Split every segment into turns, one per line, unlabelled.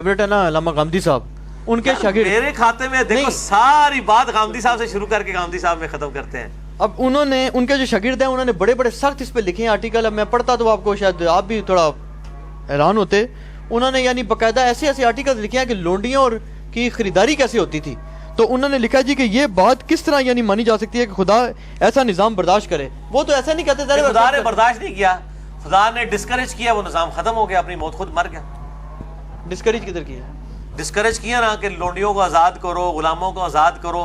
Favourite ہے نا علامہ غامدی صاحب، ان کے شاگرد
میرے کھاتے میں دیکھو ساری بات غامدی صاحب سے شروع کر کے غامدی صاحب میں ختم کرتے ہیں.
اب انہوں نے ان کے جو شاگرد ہیں انہوں نے بڑے بڑے سخت اس پہ لکھے ہیں آرٹیکل. اب میں پڑھتا تو آپ کو شاید آپ بھی تھوڑا حیران ہوتے. انہوں نے یعنی باقاعدہ ایسے ایسے آرٹیکل لکھے ہیں کہ لونڈیوں اور کی خریداری کیسے ہوتی تھی. تو انہوں نے لکھا جی کہ یہ بات کس طرح یعنی مانی جا سکتی ہے کہ خدا ایسا نظام برداشت کرے. وہ تو ایسا نہیں کہتے تھے
خدا نے برداشت نہیں کیا، خدا نے ڈسکریج کیا، وہ نظام ختم ہو گیا، اپنی موت خود مر گیا.
ڈسکریج کدھر کیا؟
ڈسکریج کیا نا کہ لونڈیوں کو آزاد کرو، غلاموں کو آزاد کرو.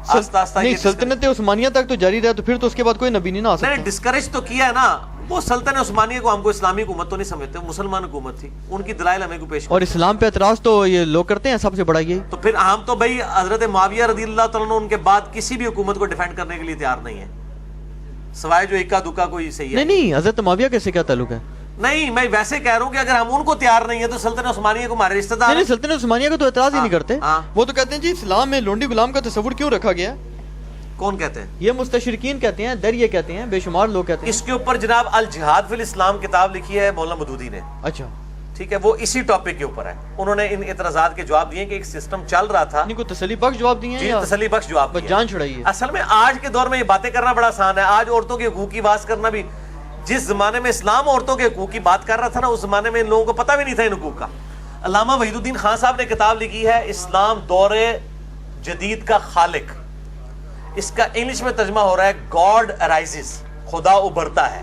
آہستہ آہستہ
نہیں سلطنت عثمانیہ تک تو جاری رہا، تو پھر تو اس کے بعد کوئی نبی نہیں نہ آ سکتا.
نہیں ڈسکریج تو کیا ہے نا. وہ سلطنت عثمانیہ کو ہم کو اسلامی حکومت تو نہیں سمجھتے، مسلمان حکومت تھی. ان کی دلائل ہمیں کو پیش
اور اسلام پہ اعتراض تو یہ لوگ کرتے ہیں سب سے بڑا یہی.
تو پھر ہم تو بھائی حضرت معاویہ رضی اللہ تعالیٰ عنہ ان کے بعد کسی بھی حکومت کو ڈیفینڈ کرنے کے لیے تیار نہیں ہے، سوائے جو اکا دکا کوئی صحیح ہے.
نہیں حضرت معاویہ کیسے کیا تعلق ہے؟
نہیں میں ویسے کہہ رہا ہوں کہ اگر ہم ان کو تیار نہیں ہے تو سلطنت عثمانیہ کو ہمارے رشتہ دار.
نہیں سلطنت عثمانیہ کو تو اعتراض ہی نہیں کرتے. وہ تو کہتے ہیں جی اسلام میں لونڈی غلام کا تصور کیوں رکھا گیا.
کون کہتے ہیں؟ یہ
مستشرقین کہتے ہیں، در یہ کہتے ہیں، بے شمار لوگ کہتے ہیں.
اس کے اوپر جناب الجہاد فی الاسلام کتاب لکھی ہے مولانا مودودی نے.
اچھا
ٹھیک ہے، وہ اسی ٹاپک کے اوپر ہے. انہوں نے ان اعتراضات کے جواب دیے کہ ایک سسٹم چل رہا تھا.
ان کو تسلی بخش جواب دیے ہیں
جی تسلی بخش جواب دیے.
جان چھڑائیے.
اصل میں آج کے دور میں یہ باتیں کرنا بڑا آسان ہے. آج عورتوں کے حقوق کی بات کرنا بھی، جس زمانے میں اسلام عورتوں کے حقوق کی بات کر رہا تھا نا، اس زمانے میں ان لوگوں کو پتہ بھی نہیں تھا ان حقوق کا. علامہ وحید الدین خان صاحب نے کتاب لکھی ہے اسلام دور جدید کا خالق. اس کا انگلش میں ترجمہ ہو رہا ہے گاڈ ارائزز، خدا ابھرتا ہے.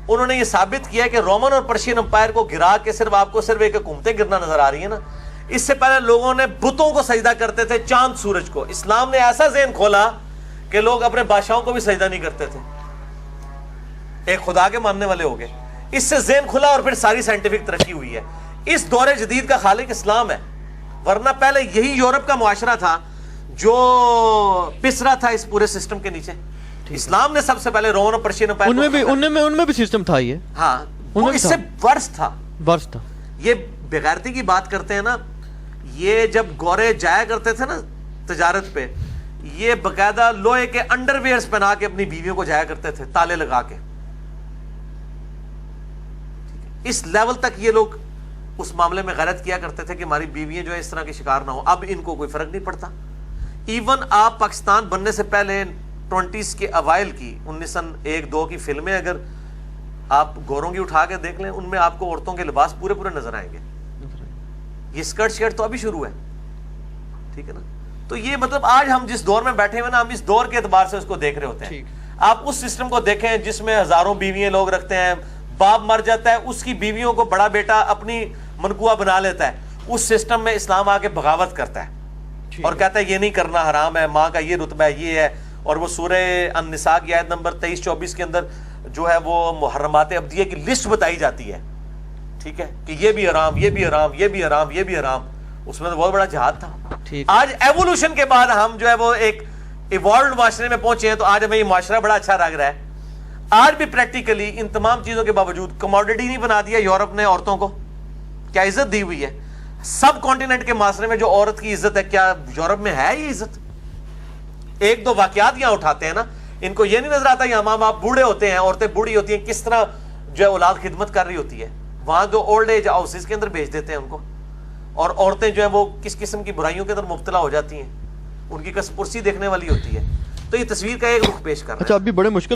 انہوں نے یہ ثابت کیا کہ رومن اور پرشین امپائر کو گرا کے صرف آپ کو صرف ایک حکومتیں گرنا نظر آ رہی ہیں نا. اس سے پہلے لوگوں نے بتوں کو سجدہ کرتے تھے، چاند سورج کو. اسلام نے ایسا ذہن کھولا کہ لوگ اپنے بادشاہوں کو بھی سجدہ نہیں کرتے تھے، ایک خدا کے ماننے والے ہو گئے. اس سے ذہن کھلا اور پھر ساری سائنٹیفک ترقی ہوئی ہے. اس دور جدید کا خالق اسلام ہے، ورنہ پہلے یہی یورپ کا معاشرہ تھا جو پس رہا تھا اس پورے سسٹم کے نیچے. اسلام نے سب سے پہلے رومن اور پرشین امپائر
ان میں بھی سسٹم تھا. یہ
ہاں وہ اس سے ورس تھا. یہ بغیرتی کی بات کرتے ہیں نا، یہ جب گورے جایا کرتے تھے نا تجارت پہ، یہ باقاعدہ لوہے کے انڈر ویئرز پہنا کے اپنی بیویوں کو جایا کرتے تھے، تالے لگا کے. اس لیول تک یہ لوگ اس معاملے میں غلط کیا کرتے تھے کہ ہماری بیویاں جو ہے اس طرح کے شکار نہ ہو. اب ان کو کوئی فرق نہیں پڑتا. ایون آپ پاکستان بننے سے پہلے 20s کے اوائل کی 1901-2 کی فلمیں اگر آپ گوروں کی اٹھا کے دیکھ لیں، ان میں آپ کو عورتوں کے لباس پورے پورے نظر آئیں گے. یہ اسکرٹ شرٹ تو ابھی شروع ہے، ٹھیک ہے نا. تو یہ مطلب آج ہم جس دور میں بیٹھے ہوئے نا، ہم اس دور کے اعتبار سے اس کو دیکھ رہے ہوتے ہیں. آپ اس سسٹم کو دیکھیں جس میں ہزاروں بیویاں لوگ رکھتے ہیں، باپ مر جاتا ہے، اس کی بیویوں کو بڑا بیٹا اپنی منقوہ بنا لیتا ہے. اس سسٹم میں اسلام آ کے بغاوت کرتا ہے اور کہتا ہے یہ نہیں کرنا حرام ہے، ماں کا یہ رتبہ ہے، یہ ہے. اور وہ سورہ النساء کی آیت نمبر 23-24 کے اندر جو ہے وہ محرمات ابدیہ کی لسٹ بتائی جاتی ہے، ٹھیک ہے، کہ یہ بھی حرام، یہ بھی حرام، یہ بھی حرام، یہ بھی حرام. اس میں تو بہت بڑا جہاد تھا. آج ایوولوشن کے بعد ہم جو ہے وہ ایک ایوالوڈ معاشرے میں پہنچے ہیں، تو آج ہمیں یہ معاشرہ بڑا اچھا لگ رہا ہے. آج بھی پریکٹیکلی ان تمام چیزوں کے باوجود کموڈٹی نہیں بنا دیا یورپ نے عورتوں کو. کیا عزت دی ہوئی ہے سب کانٹیننٹ کے معاشرے میں. جو عورت کی عزت ہے، کیا یورپ میں ہے یہ عزت؟ ایک دو واقعات یہاں اٹھاتے ہیں نا، ان کو یہ نہیں نظر آتا یہاں ماں باپ بوڑھے ہوتے ہیں، عورتیں بوڑھی ہوتی ہیں، کس طرح جو ہے اولاد خدمت کر رہی ہوتی ہے. وہاں جو اولڈ ایج ہاؤسز کے اندر بھیج دیتے ہیں ان کو، اور عورتیں جو ہیں وہ کس قسم کی برائیوں کے اندر مبتلا ہو جاتی ہیں. ان کی کس پرسی دیکھنے والی ہوتی ہے. تو یہ تصویر کا ایک رخ پیش کر رہا ہے.
اچھا ابھی بڑے مشکل